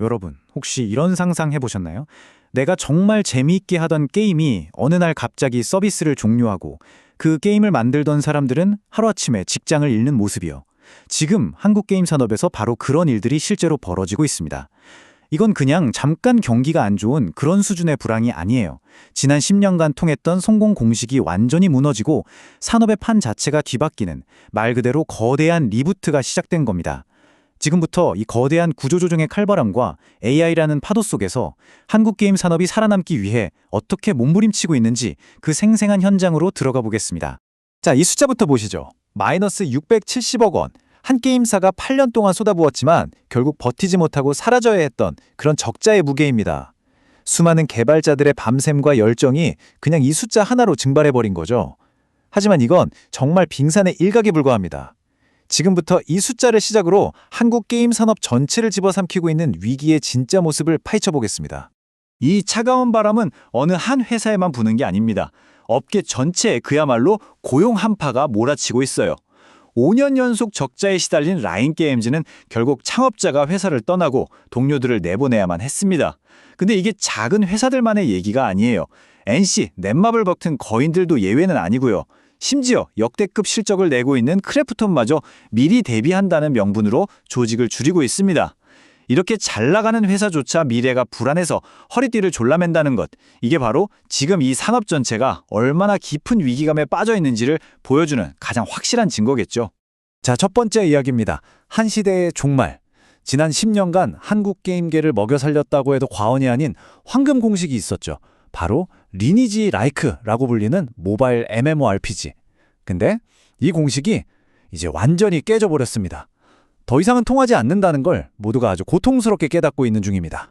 여러분, 혹시 이런 상상 해보셨나요? 내가 정말 재미있게 하던 게임이 어느 날 갑자기 서비스를 종료하고 그 게임을 만들던 사람들은 하루아침에 직장을 잃는 모습이요. 지금 한국 게임 산업에서 바로 그런 일들이 실제로 벌어지고 있습니다. 이건 그냥 잠깐 경기가 안 좋은 그런 수준의 불황이 아니에요. 지난 10년간 통했던 성공 공식이 완전히 무너지고 산업의 판 자체가 뒤바뀌는 말 그대로 거대한 리부트가 시작된 겁니다. 지금부터 이 거대한 구조조정의 칼바람과 AI라는 파도 속에서 한국 게임 산업이 살아남기 위해 어떻게 몸부림치고 있는지 그 생생한 현장으로 들어가 보겠습니다. 자, 이 숫자부터 보시죠. 마이너스 670억 원. 한 게임사가 8년 동안 쏟아부었지만 결국 버티지 못하고 사라져야 했던 그런 적자의 무게입니다. 수많은 개발자들의 밤샘과 열정이 그냥 이 숫자 하나로 증발해버린 거죠. 하지만 이건 정말 빙산의 일각에 불과합니다. 지금부터 이 숫자를 시작으로 한국 게임 산업 전체를 집어삼키고 있는 위기의 진짜 모습을 파헤쳐 보겠습니다. 이 차가운 바람은 어느 한 회사에만 부는 게 아닙니다. 업계 전체에 그야말로 고용 한파가 몰아치고 있어요. 5년 연속 적자에 시달린 라인게임즈는 결국 창업자가 회사를 떠나고 동료들을 내보내야만 했습니다. 근데 이게 작은 회사들만의 얘기가 아니에요. NC, 넷마블 버튼 거인들도 예외는 아니고요. 심지어 역대급 실적을 내고 있는 크래프톤마저 미리 대비한다는 명분으로 조직을 줄이고 있습니다. 이렇게 잘 나가는 회사조차 미래가 불안해서 허리띠를 졸라맨다는 것, 이게 바로 지금 이 산업 전체가 얼마나 깊은 위기감에 빠져 있는지를 보여주는 가장 확실한 증거겠죠. 자, 첫 번째 이야기입니다. 한 시대의 종말. 지난 10년간 한국 게임계를 먹여 살렸다고 해도 과언이 아닌 황금 공식이 있었죠. 바로 리니지 라이크라고 불리는 모바일 MMORPG. 근데 이 공식이 이제 완전히 깨져버렸습니다. 더 이상은 통하지 않는다는 걸 모두가 아주 고통스럽게 깨닫고 있는 중입니다.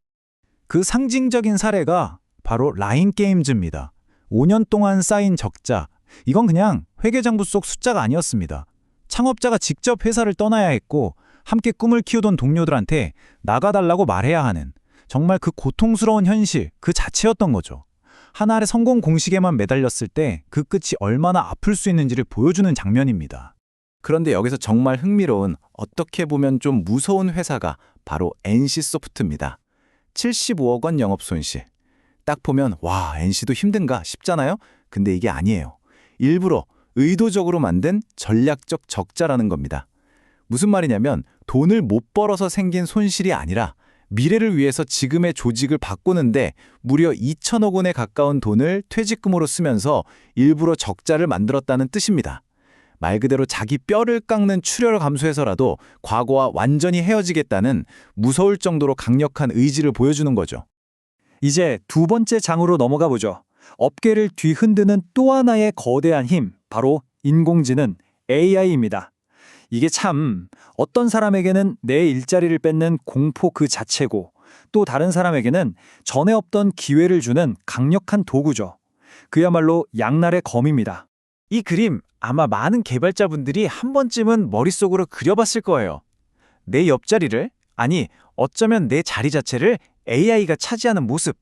그 상징적인 사례가 바로 라인게임즈입니다. 5년 동안 쌓인 적자, 이건 그냥 회계장부 속 숫자가 아니었습니다. 창업자가 직접 회사를 떠나야 했고 함께 꿈을 키우던 동료들한테 나가달라고 말해야 하는 정말 그 고통스러운 현실 그 자체였던 거죠. 하나의 성공 공식에만 매달렸을 때 그 끝이 얼마나 아플 수 있는지를 보여주는 장면입니다. 그런데 여기서 정말 흥미로운, 어떻게 보면 좀 무서운 회사가 바로 NC소프트입니다. 75억 원 영업 손실. 딱 보면 와, NC도 힘든가 싶잖아요? 근데 이게 아니에요. 일부러 의도적으로 만든 전략적 적자라는 겁니다. 무슨 말이냐면 돈을 못 벌어서 생긴 손실이 아니라 미래를 위해서 지금의 조직을 바꾸는데 무려 2천억 원에 가까운 돈을 퇴직금으로 쓰면서 일부러 적자를 만들었다는 뜻입니다. 말 그대로 자기 뼈를 깎는 출혈을 감수해서라도 과거와 완전히 헤어지겠다는 무서울 정도로 강력한 의지를 보여주는 거죠. 이제 두 번째 장으로 넘어가 보죠. 업계를 뒤흔드는 또 하나의 거대한 힘, 바로 인공지능 AI입니다. 이게 참 어떤 사람에게는 내 일자리를 뺏는 공포 그 자체고 또 다른 사람에게는 전에 없던 기회를 주는 강력한 도구죠. 그야말로 양날의 검입니다. 이 그림 아마 많은 개발자분들이 한 번쯤은 머릿속으로 그려봤을 거예요. 내 옆자리를, 아니 어쩌면 내 자리 자체를 AI가 차지하는 모습.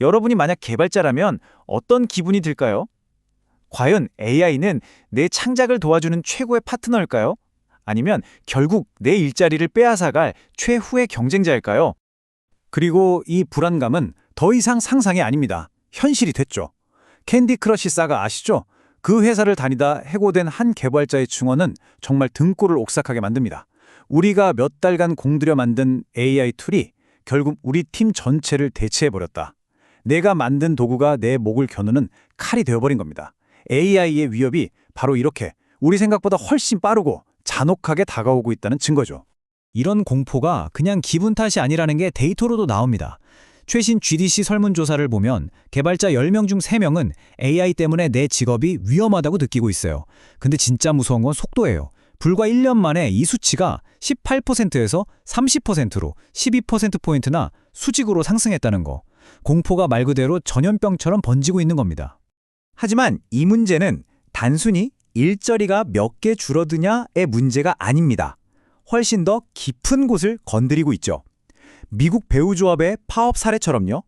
여러분이 만약 개발자라면 어떤 기분이 들까요? 과연 AI는 내 창작을 도와주는 최고의 파트너일까요? 아니면 결국 내 일자리를 빼앗아갈 최후의 경쟁자일까요? 그리고 이 불안감은 더 이상 상상이 아닙니다. 현실이 됐죠. 캔디 크러쉬 사가 아시죠? 그 회사를 다니다 해고된 한 개발자의 증언은 정말 등골을 옥삭하게 만듭니다. 우리가 몇 달간 공들여 만든 AI 툴이 결국 우리 팀 전체를 대체해버렸다. 내가 만든 도구가 내 목을 겨누는 칼이 되어버린 겁니다. AI의 위협이 바로 이렇게 우리 생각보다 훨씬 빠르고 잔혹하게 다가오고 있다는 증거죠. 이런 공포가 그냥 기분 탓이 아니라는 게 데이터로도 나옵니다. 최신 GDC 설문조사를 보면 개발자 10명 중 3명은 AI 때문에 내 직업이 위험하다고 느끼고 있어요. 근데 진짜 무서운 건 속도예요. 불과 1년 만에 이 수치가 18%에서 30%로 12%포인트나 수직으로 상승했다는 거. 공포가 말 그대로 전염병처럼 번지고 있는 겁니다. 하지만 이 문제는 단순히 일자리가 몇 개 줄어드냐의 문제가 아닙니다. 훨씬 더 깊은 곳을 건드리고 있죠. 미국 배우조합의 파업 사례처럼요.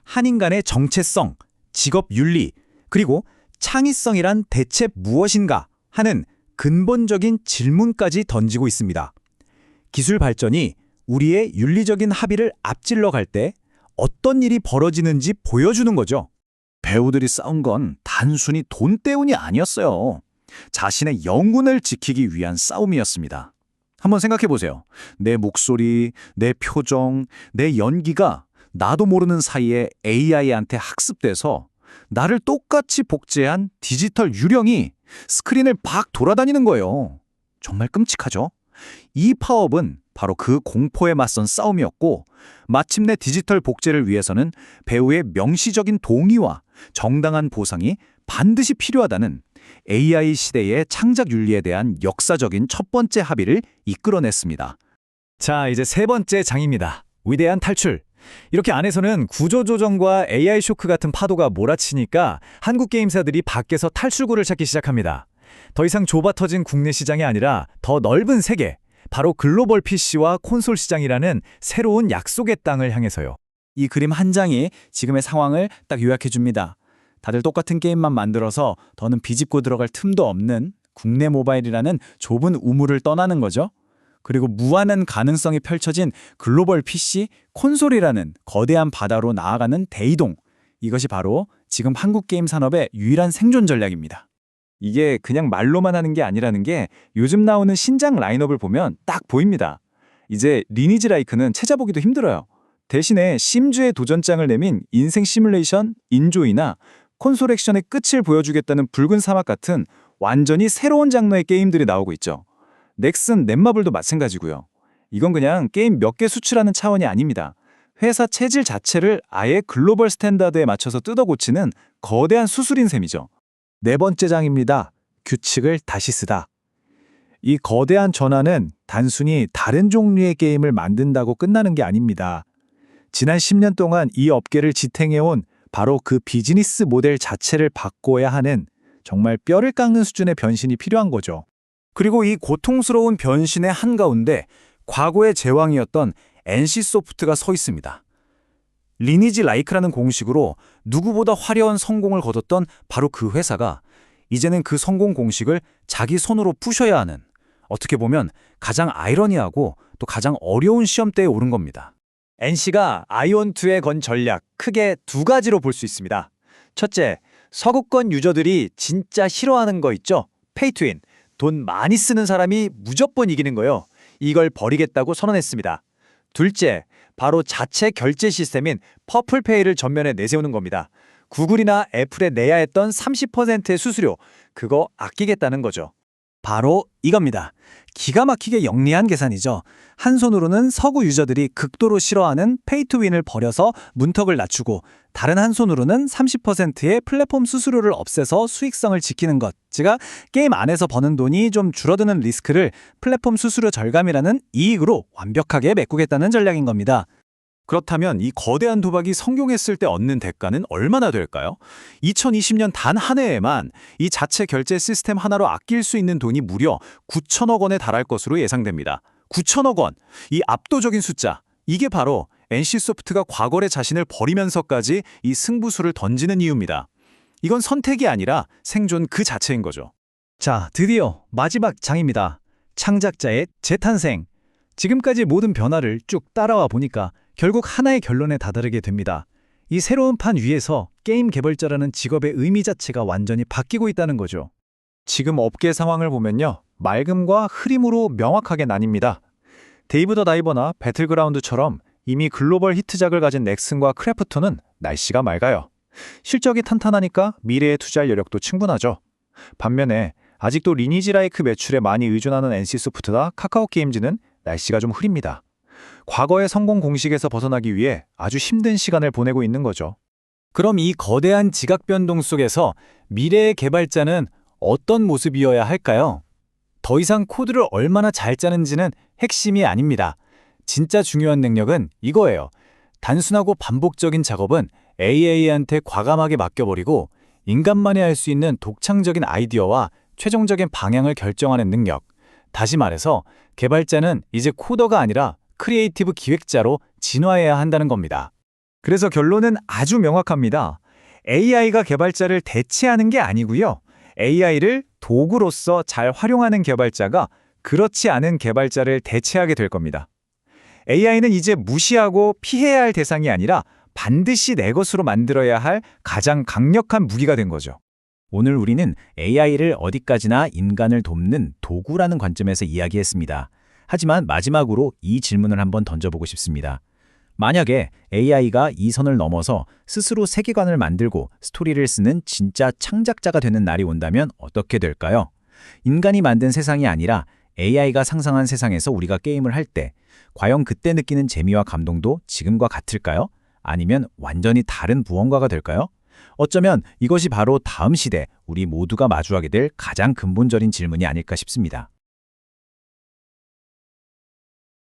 한 인간의 정체성, 직업 윤리, 그리고 창의성이란 대체 무엇인가 하는 근본적인 질문까지 던지고 있습니다. 기술 발전이 우리의 윤리적인 합의를 앞질러 갈 때 어떤 일이 벌어지는지 보여주는 거죠. 배우들이 싸운 건 단순히 돈 때문이 아니었어요. 자신의 영혼을 지키기 위한 싸움이었습니다. 한번 생각해 보세요. 내 목소리, 내 표정, 내 연기가 나도 모르는 사이에 AI한테 학습돼서 나를 똑같이 복제한 디지털 유령이 스크린을 막 돌아다니는 거예요. 정말 끔찍하죠? 이 파업은 바로 그 공포에 맞선 싸움이었고, 마침내 디지털 복제를 위해서는 배우의 명시적인 동의와 정당한 보상이 반드시 필요하다는 AI 시대의 창작 윤리에 대한 역사적인 첫 번째 합의를 이끌어냈습니다. 자, 이제 세 번째 장입니다. 위대한 탈출. 이렇게 안에서는 구조조정과 AI 쇼크 같은 파도가 몰아치니까 한국 게임사들이 밖에서 탈출구를 찾기 시작합니다. 더 이상 좁아터진 국내 시장이 아니라 더 넓은 세계, 바로 글로벌 PC와 콘솔 시장이라는 새로운 약속의 땅을 향해서요. 이 그림 한 장이 지금의 상황을 딱 요약해 줍니다. 다들 똑같은 게임만 만들어서 더는 비집고 들어갈 틈도 없는 국내 모바일이라는 좁은 우물을 떠나는 거죠. 그리고 무한한 가능성이 펼쳐진 글로벌 PC, 콘솔이라는 거대한 바다로 나아가는 대이동. 이것이 바로 지금 한국 게임 산업의 유일한 생존 전략입니다. 이게 그냥 말로만 하는 게 아니라는 게 요즘 나오는 신작 라인업을 보면 딱 보입니다. 이제 리니지 라이크는 찾아보기도 힘들어요. 대신에 심주의 도전장을 내민 인생 시뮬레이션 인조이나 콘솔 액션의 끝을 보여주겠다는 붉은 사막 같은 완전히 새로운 장르의 게임들이 나오고 있죠. 넥슨, 넷마블도 마찬가지고요. 이건 그냥 게임 몇 개 수출하는 차원이 아닙니다. 회사 체질 자체를 아예 글로벌 스탠다드에 맞춰서 뜯어고치는 거대한 수술인 셈이죠. 네 번째 장입니다. 규칙을 다시 쓰다. 이 거대한 전환은 단순히 다른 종류의 게임을 만든다고 끝나는 게 아닙니다. 지난 10년 동안 이 업계를 지탱해온 바로 그 비즈니스 모델 자체를 바꿔야 하는 정말 뼈를 깎는 수준의 변신이 필요한 거죠. 그리고 이 고통스러운 변신의 한가운데 과거의 제왕이었던 NC소프트가 서 있습니다. 리니지 라이크라는 공식으로 누구보다 화려한 성공을 거뒀던 바로 그 회사가 이제는 그 성공 공식을 자기 손으로 부셔야 하는, 어떻게 보면 가장 아이러니하고 또 가장 어려운 시험대에 오른 겁니다. NC가 아이온2에 건 전략 크게 두 가지로 볼 수 있습니다. 첫째, 서구권 유저들이 진짜 싫어하는 거 있죠? 페이투윈, 돈 많이 쓰는 사람이 무조건 이기는 거요. 이걸 버리겠다고 선언했습니다. 둘째, 바로 자체 결제 시스템인 퍼플페이를 전면에 내세우는 겁니다. 구글이나 애플에 내야 했던 30%의 수수료, 그거 아끼겠다는 거죠. 바로 이겁니다. 기가 막히게 영리한 계산이죠. 한 손으로는 서구 유저들이 극도로 싫어하는 페이투윈을 버려서 문턱을 낮추고, 다른 한 손으로는 30%의 플랫폼 수수료를 없애서 수익성을 지키는 것. 즉, 게임 안에서 버는 돈이 좀 줄어드는 리스크를 플랫폼 수수료 절감이라는 이익으로 완벽하게 메꾸겠다는 전략인 겁니다. 그렇다면 이 거대한 도박이 성공했을 때 얻는 대가는 얼마나 될까요? 2020년 단 한 해에만 이 자체 결제 시스템 하나로 아낄 수 있는 돈이 무려 9천억 원에 달할 것으로 예상됩니다. 9천억 원! 이 압도적인 숫자, 이게 바로 NC소프트가 과거의 자신을 버리면서까지 이 승부수를 던지는 이유입니다. 이건 선택이 아니라 생존 그 자체인 거죠. 자, 드디어 마지막 장입니다. 창작자의 재탄생. 지금까지 모든 변화를 쭉 따라와 보니까 결국 하나의 결론에 다다르게 됩니다. 이 새로운 판 위에서 게임 개발자라는 직업의 의미 자체가 완전히 바뀌고 있다는 거죠. 지금 업계 상황을 보면요, 맑음과 흐림으로 명확하게 나뉩니다. 데이브 더 다이버나 배틀그라운드처럼 이미 글로벌 히트작을 가진 넥슨과 크래프톤은 날씨가 맑아요. 실적이 탄탄하니까 미래에 투자할 여력도 충분하죠. 반면에 아직도 리니지 라이크 매출에 많이 의존하는 NC소프트나 카카오게임즈는 날씨가 좀 흐립니다. 과거의 성공 공식에서 벗어나기 위해 아주 힘든 시간을 보내고 있는 거죠. 그럼 이 거대한 지각 변동 속에서 미래의 개발자는 어떤 모습이어야 할까요? 더 이상 코드를 얼마나 잘 짜는지는 핵심이 아닙니다. 진짜 중요한 능력은 이거예요. 단순하고 반복적인 작업은 AI한테 과감하게 맡겨버리고 인간만이 할 수 있는 독창적인 아이디어와 최종적인 방향을 결정하는 능력. 다시 말해서 개발자는 이제 코더가 아니라 크리에이티브 기획자로 진화해야 한다는 겁니다. 그래서 결론은 아주 명확합니다. AI가 개발자를 대체하는 게 아니고요. AI를 도구로서 잘 활용하는 개발자가 그렇지 않은 개발자를 대체하게 될 겁니다. AI는 이제 무시하고 피해야 할 대상이 아니라 반드시 내 것으로 만들어야 할 가장 강력한 무기가 된 거죠. 오늘 우리는 AI를 어디까지나 인간을 돕는 도구라는 관점에서 이야기했습니다. 하지만 마지막으로 이 질문을 한번 던져보고 싶습니다. 만약에 AI가 이 선을 넘어서 스스로 세계관을 만들고 스토리를 쓰는 진짜 창작자가 되는 날이 온다면 어떻게 될까요? 인간이 만든 세상이 아니라 AI가 상상한 세상에서 우리가 게임을 할 때 과연 그때 느끼는 재미와 감동도 지금과 같을까요? 아니면 완전히 다른 무언가가 될까요? 어쩌면 이것이 바로 다음 시대 우리 모두가 마주하게 될 가장 근본적인 질문이 아닐까 싶습니다.